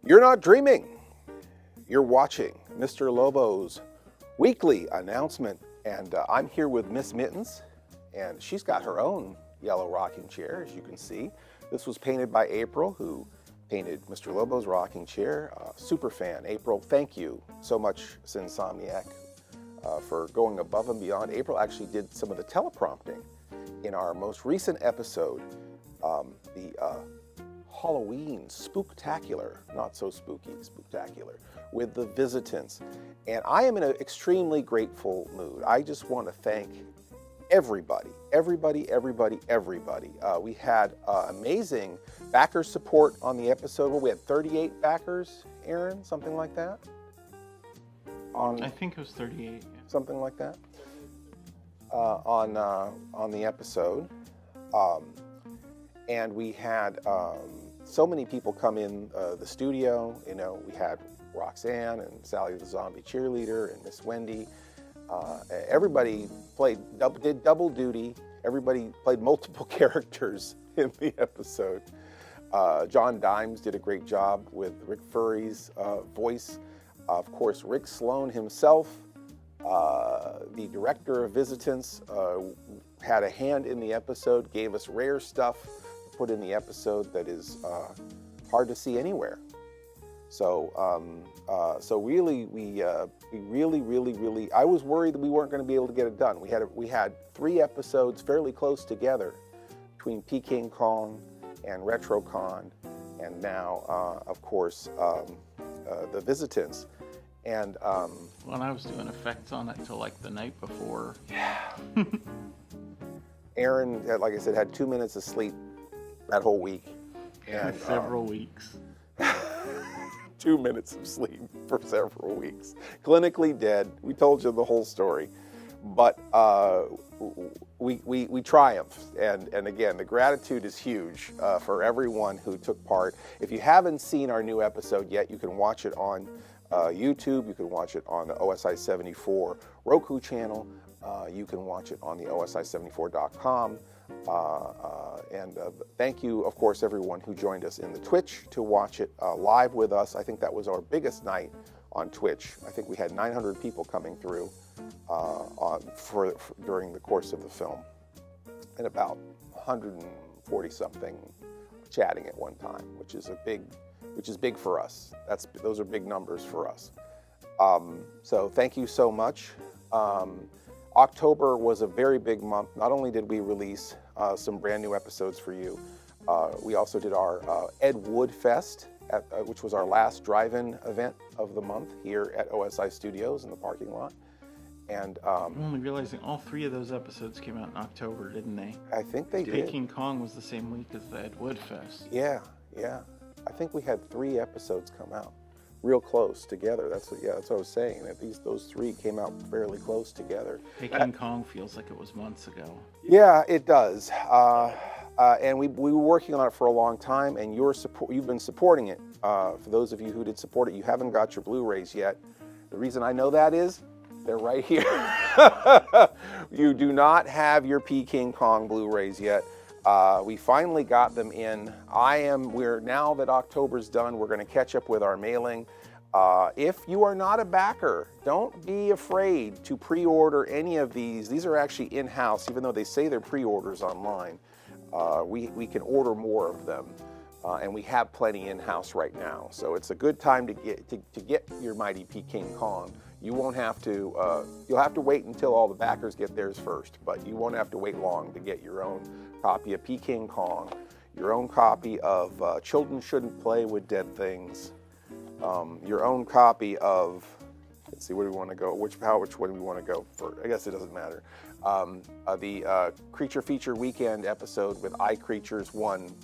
You're not dreaming. You're watching Mr. Lobo's weekly announcement. And I'm here with Miss Mittens, and she's got her own yellow rocking chair, as you can see. This was painted by April, who painted Mr. Lobo's rocking chair. Super fan. April, thank you so much, Insomniac, for going above and beyond. April actually did some of the teleprompting in our most recent episode, the Halloween Spooktacular, not so spooky, Spooktacular, with the visitants. And I am in an extremely grateful mood. I just want to thank everybody. We had amazing backer support on the episode. Well, we had 38 backers, Aaron, something like that? I think it was 38. Yeah. Something like that. On the episode. And we had so many people come in the studio. You know, we had Roxanne and Sally the Zombie Cheerleader and Miss Wendy. Everybody did double duty. Everybody played multiple characters in the episode. John Dimes did a great job with Rick Furry's voice. Of course, Rick Sloan himself, the director of Visitants, had a hand in the episode, gave us rare stuff to put in the episode that is hard to see anywhere. So really, I was worried that we weren't going to be able to get it done. We had 3 episodes fairly close together between Peking Kong and RetroCon, and now, of course, the Visitants. And well, I was doing effects on it till like the night before. Yeah. Aaron, like I said, had 2 minutes of sleep that whole week. And several weeks. 2 minutes of sleep for several weeks. Clinically dead. We told you the whole story. But we triumphed. And again, the gratitude is huge for everyone who took part. If you haven't seen our new episode yet, you can watch it on YouTube. You can watch it on the OSI 74 Roku channel. You can watch it on the OSI74.com. And thank you, of course, everyone who joined us in the Twitch to watch it live with us. I think that was our biggest night on Twitch. I think we had 900 people coming through during the course of the film, and about 140 something chatting at one time, which is big for us. Those are big numbers for us. So thank you so much. October was a very big month. Not only did we release some brand new episodes for you, we also did our Ed Wood Fest, which was our last drive-in event of the month here at OSI Studios in the parking lot. And I'm only realizing all 3 of those episodes came out in October, didn't they? I think they did. Peking Kong was the same week as the Ed Wood Fest. Yeah. I think we had 3 episodes come out real close together. That's what I was saying. That those 3 came out fairly close together. Peking Kong feels like it was months ago. Yeah, it does. And we were working on it for a long time, and you've been supporting it. For those of you who did support it, you haven't got your Blu-rays yet. The reason I know that is they're right here. You do not have your Peking Kong Blu-rays yet. We finally got them in. Now that October's done, we're going to catch up with our mailing. If you are not a backer, don't be afraid to pre-order any of these. These are actually in-house, even though they say they're pre-orders online. We can order more of them, and we have plenty in-house right now. So it's a good time to get your Mighty Peking Kong. You won't have to. You'll have to wait until all the backers get theirs first, but you won't have to wait long to get your own copy of Peking Kong, your own copy of Children Shouldn't Play with Dead Things, your own copy of, let's see, where do we want to go? Which one do we want to go for? I guess it doesn't matter. The Creature Feature Weekend episode with Eye Creatures 1,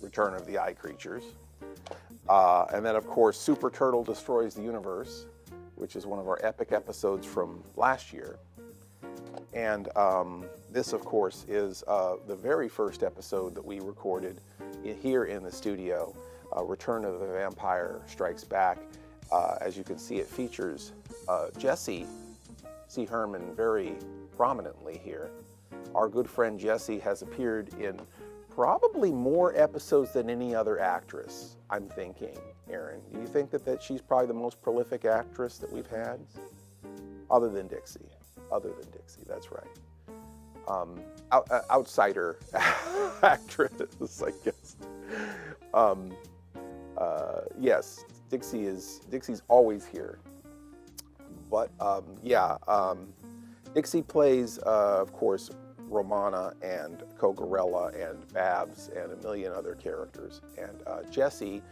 Return of the Eye Creatures. And then, of course, Super Turtle Destroys the Universe, which is one of our epic episodes from last year. And this, of course, is the very first episode that we recorded here in the studio, Return of the Vampire Strikes Back. As you can see, it features Jesse C. Herman very prominently here. Our good friend Jesse has appeared in probably more episodes than any other actress, I'm thinking. Aaron? Do you think that she's probably the most prolific actress that we've had? Other than Dixie. That's right. Outsider actress, I guess. Yes, Dixie's always here. But Dixie plays, of course, Romana and Cogarella and Babs and a million other characters. And Jessie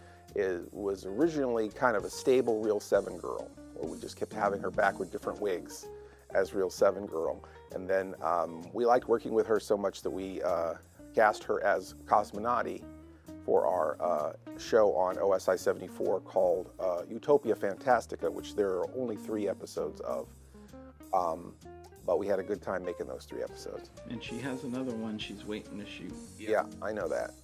was originally kind of a stable Real 7 girl, where we just kept having her back with different wigs as Real 7 girl. And then we liked working with her so much that we cast her as Cosmonauti for our show on OSI 74 called Utopia Fantastica, which there are only 3 episodes of. But we had a good time making those 3 episodes. And she has another one she's waiting to shoot. Yeah, I know that.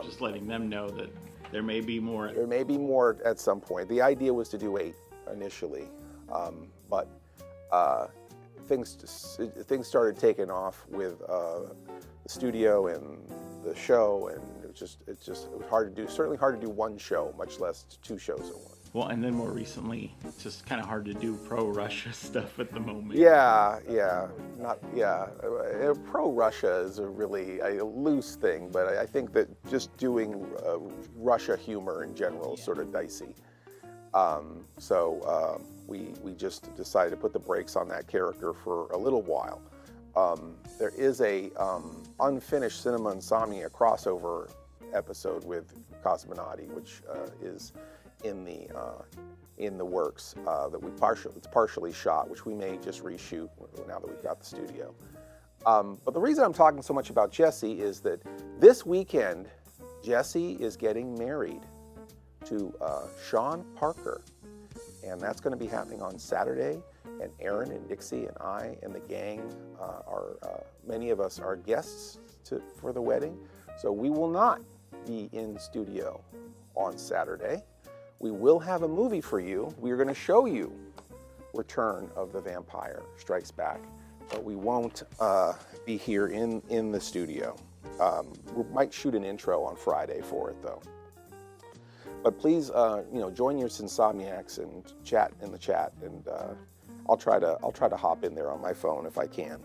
Just letting them know that there may be more. There may be more at some point. The idea was to do 8 initially, but things started taking off with the studio and the show, and it was hard to do. Certainly hard to do one show, much less 2 shows at once. Well, and then more recently, it's just kind of hard to do pro-Russia stuff at the moment. Yeah. Pro-Russia is a really a loose thing, but I think that just doing Russia humor in general is sort of dicey. So we just decided to put the brakes on that character for a little while. There is a unfinished Cinema Insomnia crossover episode with Cosmonauti, which is in the works it's partially shot, which we may just reshoot now that we've got the studio. But the reason I'm talking so much about Jessie is that this weekend Jessie is getting married to Sean Parker, and that's going to be happening on Saturday. And Aaron and Dixie and I and the gang many of us are guests for the wedding, so we will not be in studio on Saturday. We will have a movie for you. We are going to show you Return of the Vampire Strikes Back, but we won't be here in the studio. We might shoot an intro on Friday for it, though. But please, join your Insomniacs and chat in the chat, and I'll try to hop in there on my phone if I can.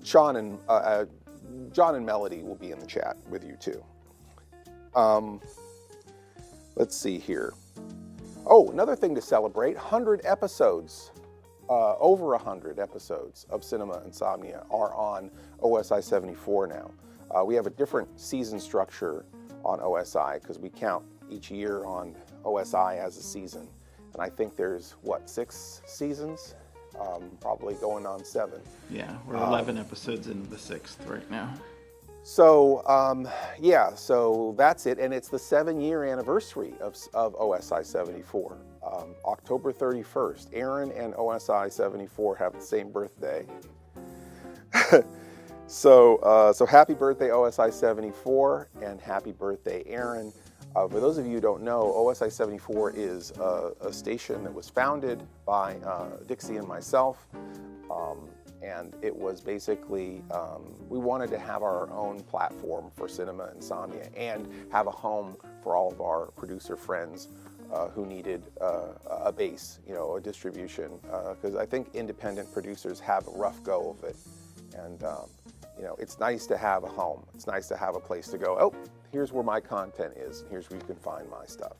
John and Melody will be in the chat with you too. Let's see here. Oh, another thing to celebrate, 100 episodes, over 100 episodes of Cinema Insomnia are on OSI 74 now. We have a different season structure on OSI because we count each year on OSI as a season. And I think there's, 6 seasons? Probably going on 7. Yeah, we're 11 episodes into the 6th right now. So, so that's it. And it's the 7-year anniversary of OSI 74. October 31st. Aaron and OSI 74 have the same birthday. So happy birthday, OSI 74, and happy birthday, Aaron. For those of you who don't know, OSI 74 is a station that was founded by Dixie and myself. And it was basically, we wanted to have our own platform for Cinema Insomnia and have a home for all of our producer friends who needed a base, a distribution. Because I think independent producers have a rough go of it. And, it's nice to have a home. It's nice to have a place to go, oh, here's where my content is. Here's where you can find my stuff.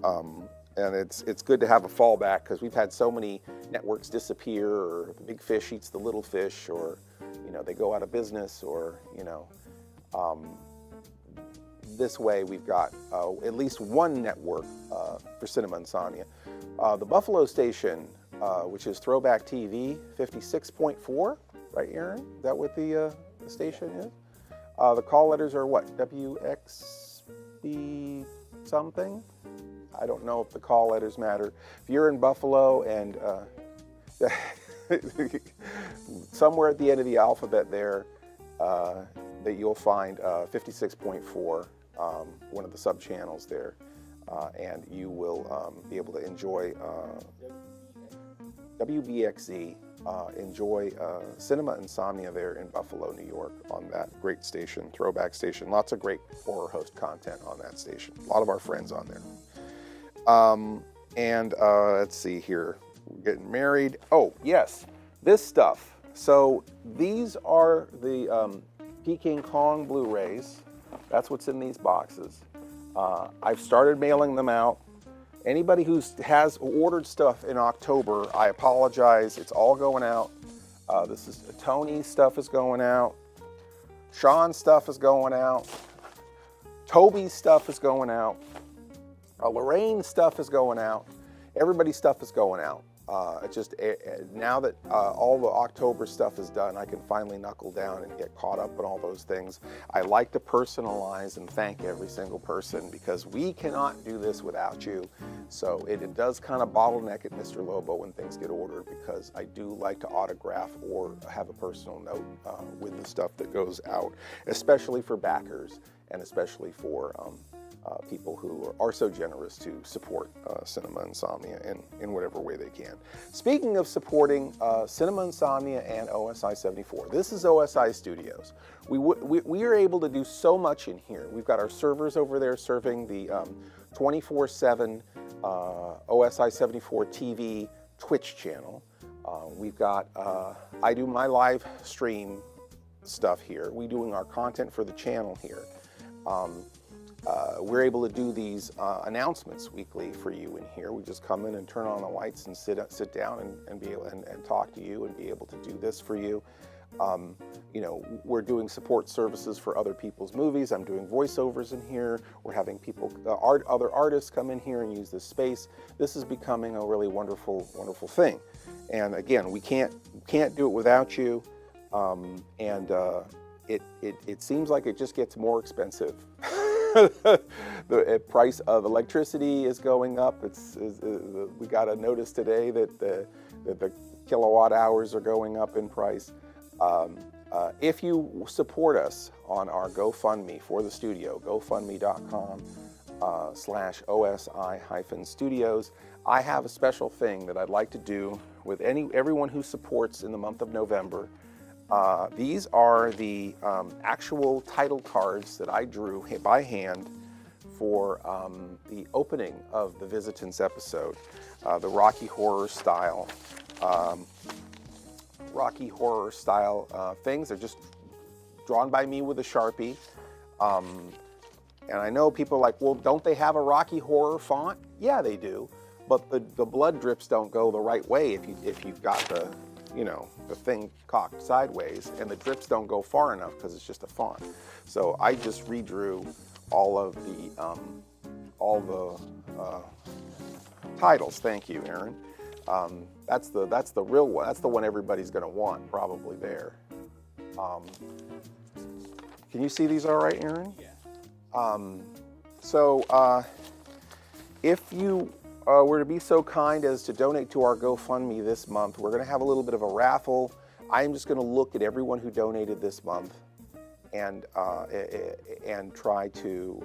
And it's good to have a fallback because we've had so many networks disappear, or the big fish eats the little fish, or they go out of business, or this way we've got at least one network for Cinema Insomnia. The Buffalo station, which is Throwback TV 56.4, right, Aaron? Is that what the station is? The call letters are what? WXB something? I don't know if the call letters matter. If you're in Buffalo and somewhere at the end of the alphabet there, that you'll find 56.4, one of the sub-channels there, and you will be able to enjoy WBXZ enjoy Cinema Insomnia there in Buffalo, New York, on that great station, throwback station. Lots of great horror host content on that station. A lot of our friends on there. Let's see here. We're getting married. Oh, yes, this stuff. So these are the Peking Kong Blu-rays. That's what's in these boxes. I've started mailing them out. Anybody who has ordered stuff in October, I apologize. It's all going out. This is Tony's stuff is going out. Sean's stuff is going out. Toby's stuff is going out. Lorraine's stuff is going out. Everybody's stuff is going out. It's just now that all the October stuff is done, I can finally knuckle down and get caught up on all those things. I like to personalize and thank every single person because we cannot do this without you. So it does kind of bottleneck at Mr. Lobo when things get ordered because I do like to autograph or have a personal note with the stuff that goes out, especially for backers and especially for people who are so generous to support Cinema Insomnia in whatever way they can. Speaking of supporting Cinema Insomnia and OSI 74, this is OSI Studios. We are able to do so much in here. We've got our servers over there serving the 24/7 OSI 74 TV Twitch channel. We've got, I do my live stream stuff here. We're doing our content for the channel here. We're able to do these announcements weekly for you in here. We just come in and turn on the lights and sit down and be able and talk to you and be able to do this for you. You know, we're doing support services for other people's movies. I'm doing voiceovers in here. We're having people, other artists come in here and use this space. This is becoming a really wonderful, wonderful thing. And again, we can't do it without you. It seems like it just gets more expensive. The price of electricity is going up. We got a notice today that the kilowatt hours are going up in price. If you support us on our GoFundMe for the studio, gofundme.com/OSI-studios, I have a special thing that I'd like to do with everyone who supports in the month of November. These are the actual title cards that I drew by hand for the opening of the Visitants episode, the Rocky Horror style things. They're just drawn by me with a Sharpie. And I know people are like, well, don't they have a Rocky Horror font? Yeah, they do. But the blood drips don't go the right way if you've got the thing cocked sideways, and the drips don't go far enough because it's just a font. So I just redrew all of the titles. Thank you, Aaron. That's the real one. That's the one everybody's going to want probably there. Can you see these all right, Aaron? Yeah. If you were to be so kind as to donate to our GoFundMe this month, we're going to have a little bit of a raffle. I'm just going to look at everyone who donated this month and try to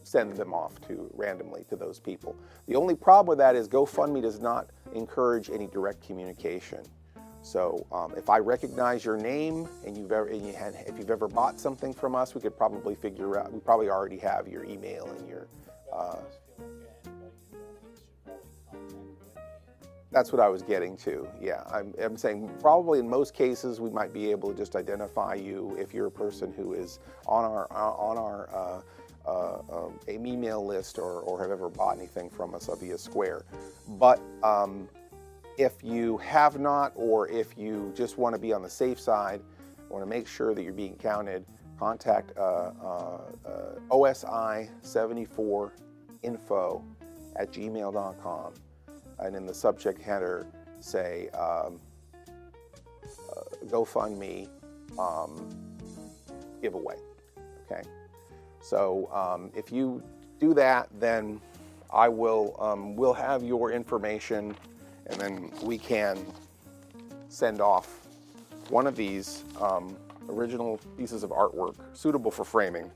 send them off randomly to those people. The only problem with that is GoFundMe does not encourage any direct communication. So if I recognize your name and if you've ever bought something from us, we could probably figure out. We probably already have your email and your. That's what I was getting to. Yeah, I'm saying probably in most cases we might be able to just identify you if you're a person who is on our email list or have ever bought anything from us via Square, but. If you have not, or if you just want to be on the safe side, want to make sure that you're being counted, contact OSI74info@gmail.com, and in the subject header say GoFundMe giveaway. Okay, so if you do that, then I will we'll have your information. And then we can send off one of these original pieces of artwork suitable for framing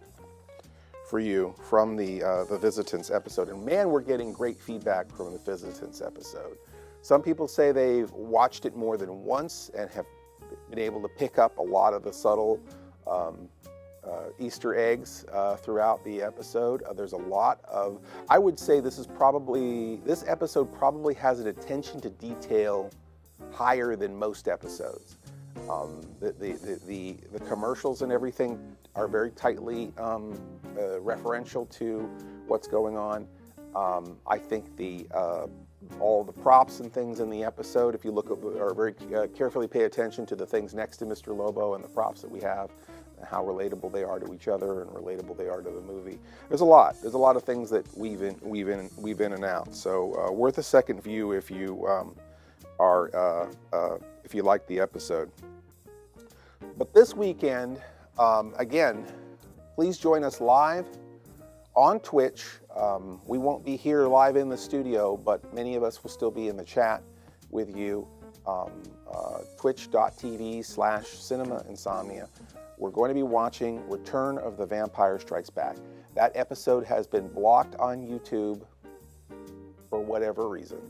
for you from the Visitants episode. And man, we're getting great feedback from the Visitants episode. Some people say they've watched it more than once and have been able to pick up a lot of the subtle Easter eggs throughout the episode. There's a lot of, I would say this episode probably has an attention to detail higher than most episodes. The commercials and everything are very tightly referential to what's going on. I think all the props and things in the episode, if you look at, are very carefully pay attention to the things next to Mr. Lobo and the props that we have, and how relatable they are to each other and relatable they are to the movie. There's a lot of things that weave in and out. So worth a second view if you if you like the episode. But this weekend, again, please join us live on Twitch. We won't be here live in the studio, but many of us will still be in the chat with you. Twitch.tv/Cinema Insomnia. We're going to be watching Return of the Vampire Strikes Back. That episode has been blocked on YouTube for whatever reason.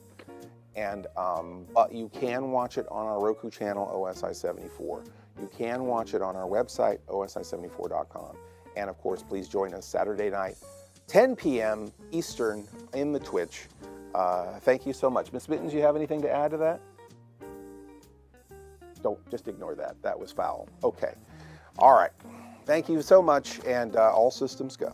And but you can watch it on our Roku channel, OSI74. You can watch it on our website, osi74.com. And of course, please join us Saturday night, 10 p.m. Eastern in the Twitch. Thank you so much. Ms. Mittens, you have anything to add to that? Don't, just ignore that. That was foul. Okay. All right. Thank you so much, and all systems go.